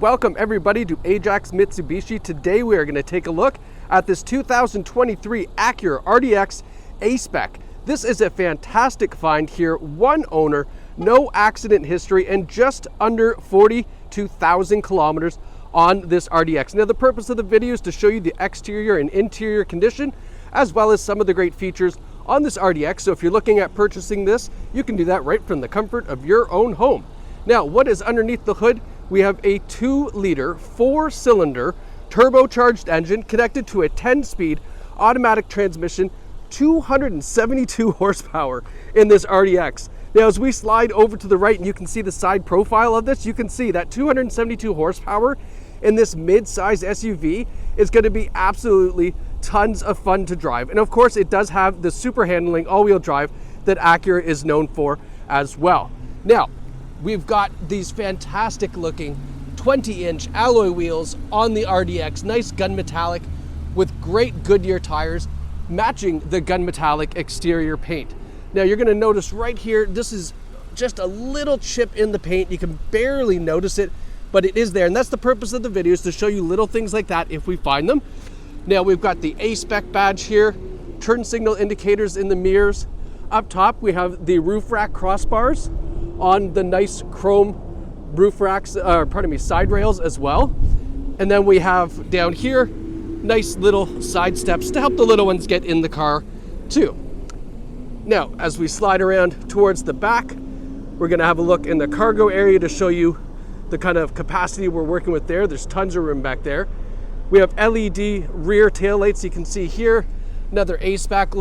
Welcome everybody to Ajax Mitsubishi. Today we are going to take a look at this 2023 Acura RDX A-Spec. This is a fantastic find here, one owner, no accident history, and just under 42,000 kilometers on this RDX. Now the purpose of the video is to show you the exterior and interior condition, as well as some of the great features on this RDX. So if you're looking at purchasing this, you can do that right from the comfort of your own home. Now, what is underneath the hood? We have a 2-liter, 4-cylinder turbocharged engine connected to a 10-speed automatic transmission, 272 horsepower in this RDX. Now, as we slide over to the right and you can see the side profile of this, you can see that 272 horsepower in this mid-size SUV is going to be absolutely tons of fun to drive. And of course, it does have the super handling all-wheel drive that Acura is known for as well. Now, we've got these fantastic looking 20-inch alloy wheels on the RDX, nice gun metallic with great Goodyear tires matching the gun metallic exterior paint. Now you're going to notice right here, this is just a little chip in the paint. You can barely notice it, but it is there. And that's the purpose of the video, is to show you little things like that if we find them. Now we've got the A-Spec badge here, turn signal indicators in the mirrors. Up top we have the roof rack crossbars on the nice chrome roof racks, side rails as well. And then we have down here, nice little side steps to help the little ones get in the car too. Now, as we slide around towards the back, we're gonna have a look in the cargo area to show you the kind of capacity we're working with there. There's tons of room back there. We have LED rear taillights, you can see here, another A-Spec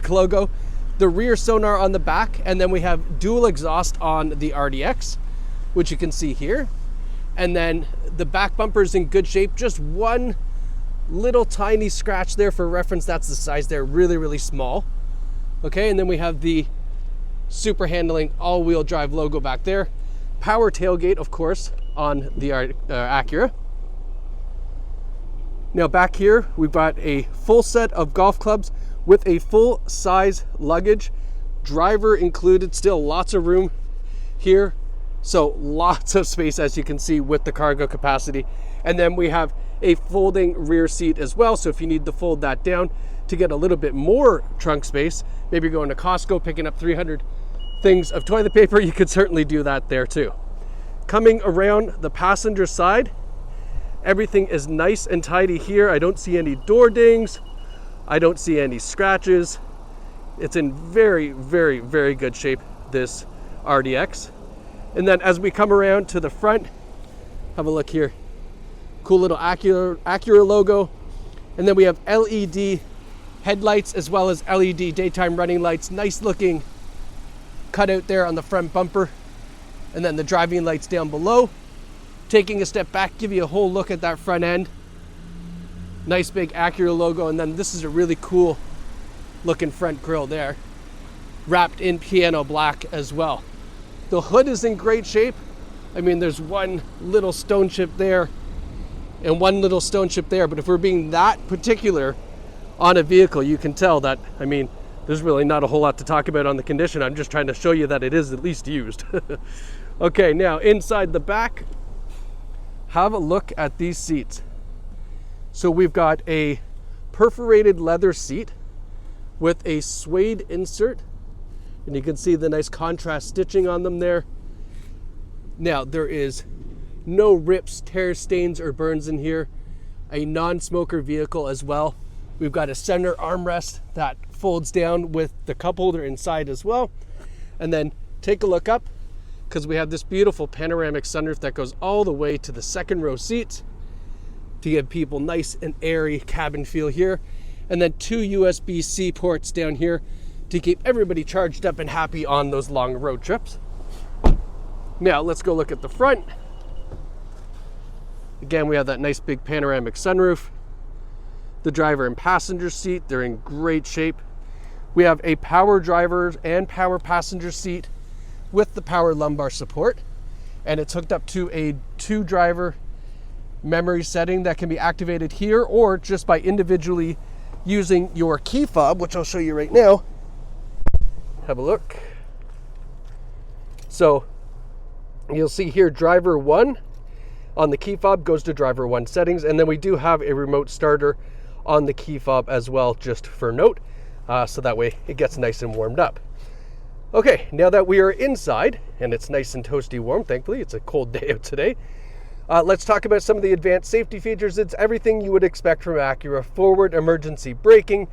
logo. The rear sonar on the back, and then we have dual exhaust on the RDX, which you can see here. And then the back bumper is in good shape, just one little tiny scratch there. For reference, that's the size there, really, really small. Okay, and then we have the super handling all-wheel drive logo back there. Power tailgate, of course, on the Acura. Now back here, we've got a full set of golf clubs with a full size luggage, driver included, still lots of room here. So lots of space, as you can see, with the cargo capacity. And then we have a folding rear seat as well. So if you need to fold that down to get a little bit more trunk space, maybe you're going to Costco picking up 300 things of toilet paper, you could certainly do that there too. Coming around the passenger side, everything is nice and tidy here. I don't see any door dings. I don't see any scratches. It's in very, very, very good shape, this RDX. And then as we come around to the front, have a look here. Cool little Acura logo. And then we have LED headlights as well as LED daytime running lights. Nice looking cutout there on the front bumper. And then the driving lights down below. Taking a step back, give you a whole look at that front end. Nice big Acura logo, and then this is a really cool looking front grille there, wrapped in piano black as well. The hood is in great shape. I mean, there's one little stone chip there and one little stone chip there, but if we're being that particular on a vehicle, you can tell that, I mean, there's really not a whole lot to talk about on the condition. I'm just trying to show you that it is at least used. Okay, now inside the back, have a look at these seats. So we've got a perforated leather seat with a suede insert, and you can see the nice contrast stitching on them there. Now, there is no rips, tears, stains, or burns in here. A non-smoker vehicle as well. We've got a center armrest that folds down with the cup holder inside as well. And then take a look up, because we have this beautiful panoramic sunroof that goes all the way to the second row seats, to give people nice and airy cabin feel here. And then 2 USB-C ports down here to keep everybody charged up and happy on those long road trips. Now let's go look at the front. Again, we have that nice big panoramic sunroof. The driver and passenger seat, they're in great shape. We have a power driver and power passenger seat with the power lumbar support, and it's hooked up to a 2-driver memory setting that can be activated here or just by individually using your key fob, which I'll show you right now. Have a look. So you'll see here driver 1 on the key fob goes to driver 1 settings, and then we do have a remote starter on the key fob as well, just for note, so that way it gets nice and warmed up. Okay, now that we are inside and it's nice and toasty warm, thankfully, it's a cold day out today, let's talk about some of the advanced safety features. It's everything you would expect from Acura. Forward emergency braking.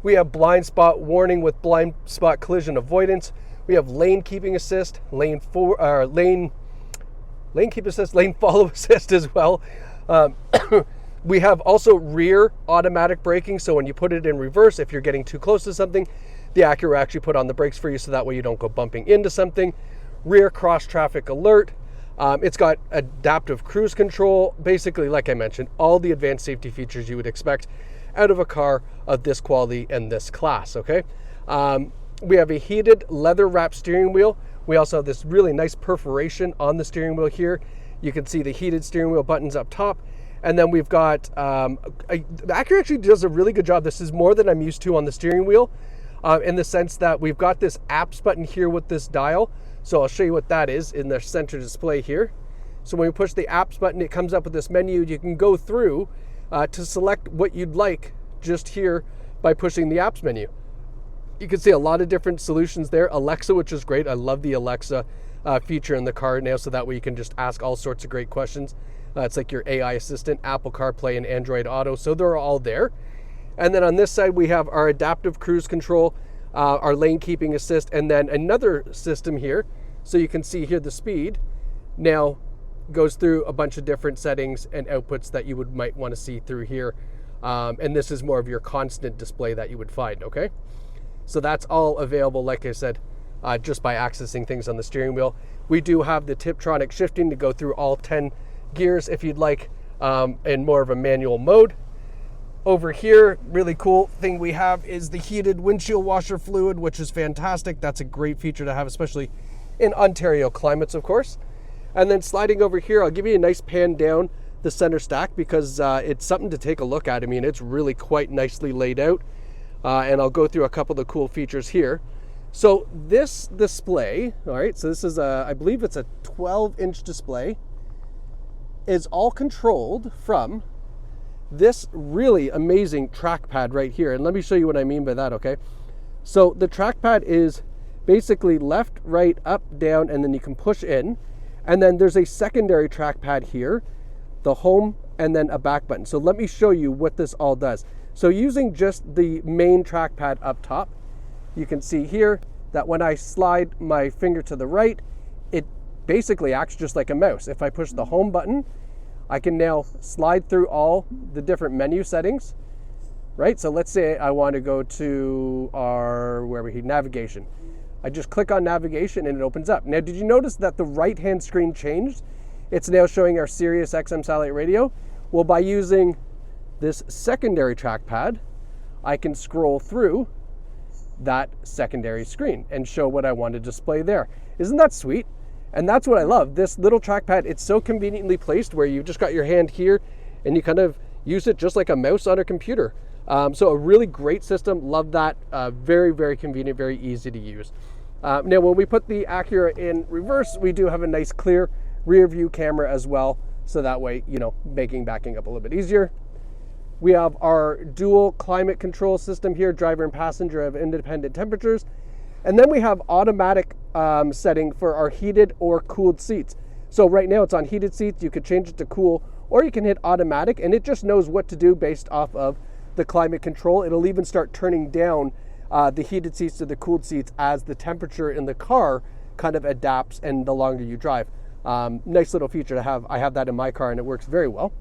We have blind spot warning with blind spot collision avoidance. We have lane keeping assist, lane keep assist, lane follow assist as well. We have also rear automatic braking, so when you put it in reverse, if you're getting too close to something, the Acura actually put on the brakes for you, so that way you don't go bumping into something. Rear cross traffic alert. It's got adaptive cruise control. Basically, like I mentioned, all the advanced safety features you would expect out of a car of this quality and this class, okay? We have a heated leather wrapped steering wheel. We also have this really nice perforation on the steering wheel here. You can see the heated steering wheel buttons up top. And then we've got, Acura actually does a really good job. This is more than I'm used to on the steering wheel, in the sense that we've got this apps button here with this dial. So I'll show you what that is in the center display here. So when we push the apps button, it comes up with this menu. You can go through to select what you'd like just here by pushing the apps menu. You can see a lot of different solutions there. Alexa, which is great. I love the Alexa feature in the car now, so that way you can just ask all sorts of great questions. It's like your AI assistant, Apple CarPlay and Android Auto, so they're all there. And then on this side, we have our adaptive cruise control, our lane keeping assist, and then another system here. So you can see here the speed now goes through a bunch of different settings and outputs that you might want to see through here. And this is more of your constant display that you would find, okay? So that's all available, like I said, just by accessing things on the steering wheel. We do have the Tiptronic shifting to go through all 10 gears if you'd like, in more of a manual mode. Over here, really cool thing we have is the heated windshield washer fluid, which is fantastic. That's a great feature to have, especially in Ontario climates, of course. And then sliding over here, I'll give you a nice pan down the center stack because it's something to take a look at. I mean, it's really quite nicely laid out. And I'll go through a couple of the cool features here. So this display, all right, so this is I believe it's a 12-inch display, is all controlled from this really amazing trackpad right here. And let me show you what I mean by that, okay? So the trackpad is basically left, right, up, down, and then you can push in. And then there's a secondary trackpad here, the home, and then a back button. So let me show you what this all does. So using just the main trackpad up top, you can see here that when I slide my finger to the right, it basically acts just like a mouse. If I push the home button, I can now slide through all the different menu settings, right? So let's say I want to go to our, navigation. I just click on navigation and it opens up. Now, did you notice that the right-hand screen changed? It's now showing our Sirius XM satellite radio. Well, by using this secondary trackpad, I can scroll through that secondary screen and show what I want to display there. Isn't that sweet? And that's what I love. This little trackpad, it's so conveniently placed where you've just got your hand here and you kind of use it just like a mouse on a computer. So a really great system. Love that. Very, very convenient, very easy to use. Now, when we put the Acura in reverse, we do have a nice clear rear view camera as well. So that way, you know, making backing up a little bit easier. We have our dual climate control system here. Driver and passenger have independent temperatures. And then we have automatic setting for our heated or cooled seats. So right now it's on heated seats. You could change it to cool, or you can hit automatic and it just knows what to do based off of the climate control. It'll even start turning down the heated seats to the cooled seats as the temperature in the car kind of adapts and the longer you drive. Nice little feature to have. I have that in my car and it works very well.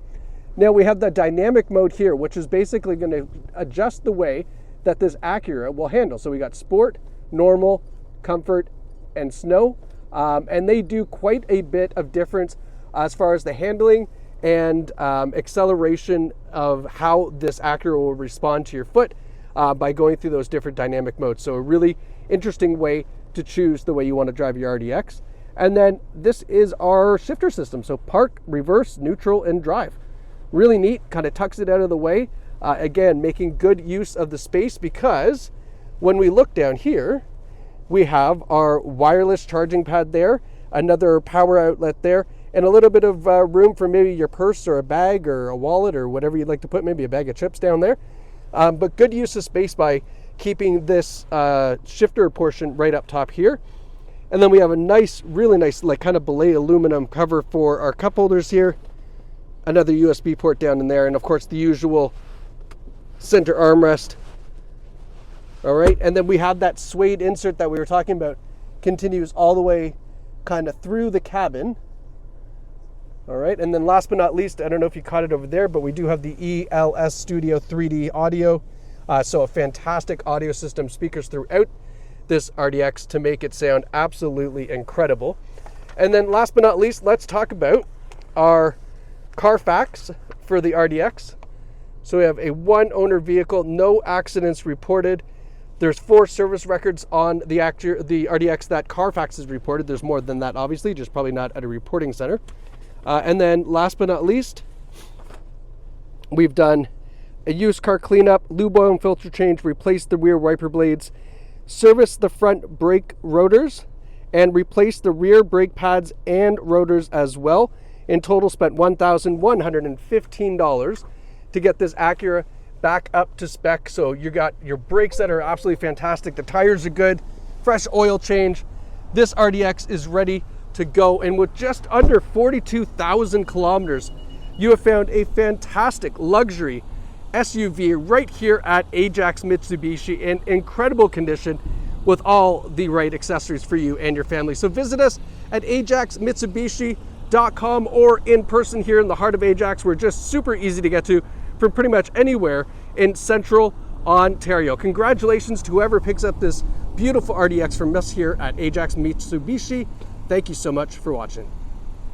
Now we have the dynamic mode here, which is basically going to adjust the way that this Acura will handle. So we got sport, normal, comfort, and snow. And they do quite a bit of difference as far as the handling and acceleration of how this Acura will respond to your foot by going through those different dynamic modes. So a really interesting way to choose the way you want to drive your RDX. And then this is our shifter system. So park, reverse, neutral, and drive. Really neat, kind of tucks it out of the way. Again, making good use of the space because when we look down here, we have our wireless charging pad there, another power outlet there, and a little bit of room for maybe your purse or a bag or a wallet or whatever you'd like to put, maybe a bag of chips down there. But good use of space by keeping this shifter portion right up top here. And then we have a nice, really nice, like kind of belayed aluminum cover for our cup holders here. Another USB port down in there, and of course the usual center armrest. All right, and then we have that suede insert that we were talking about, continues all the way kind of through the cabin. All right, and then last but not least, I don't know if you caught it over there, but we do have the ELS Studio 3D audio. So a fantastic audio system, speakers throughout this RDX to make it sound absolutely incredible. And then last but not least, let's talk about our CarFax for the RDX. So we have a one owner vehicle, no accidents reported. There's 4 service records on the RDX that CarFax has reported. There's more than that, obviously, just probably not at a reporting center. And then last but not least, we've done a used car cleanup, lube oil and filter change, replaced the rear wiper blades, serviced the front brake rotors, and replaced the rear brake pads and rotors as well. In total, spent $1,115 to get this Acura back up to spec. So you got your brakes that are absolutely fantastic. The tires are good, fresh oil change. This RDX is ready to go. And with just under 42,000 kilometers, you have found a fantastic luxury SUV right here at Ajax Mitsubishi in incredible condition with all the right accessories for you and your family. So visit us at ajaxmitsubishi.com or in person here in the heart of Ajax. We're just super easy to get to from pretty much anywhere in central Ontario. Congratulations to whoever picks up this beautiful RDX from us here at Ajax Mitsubishi. Thank you so much for watching.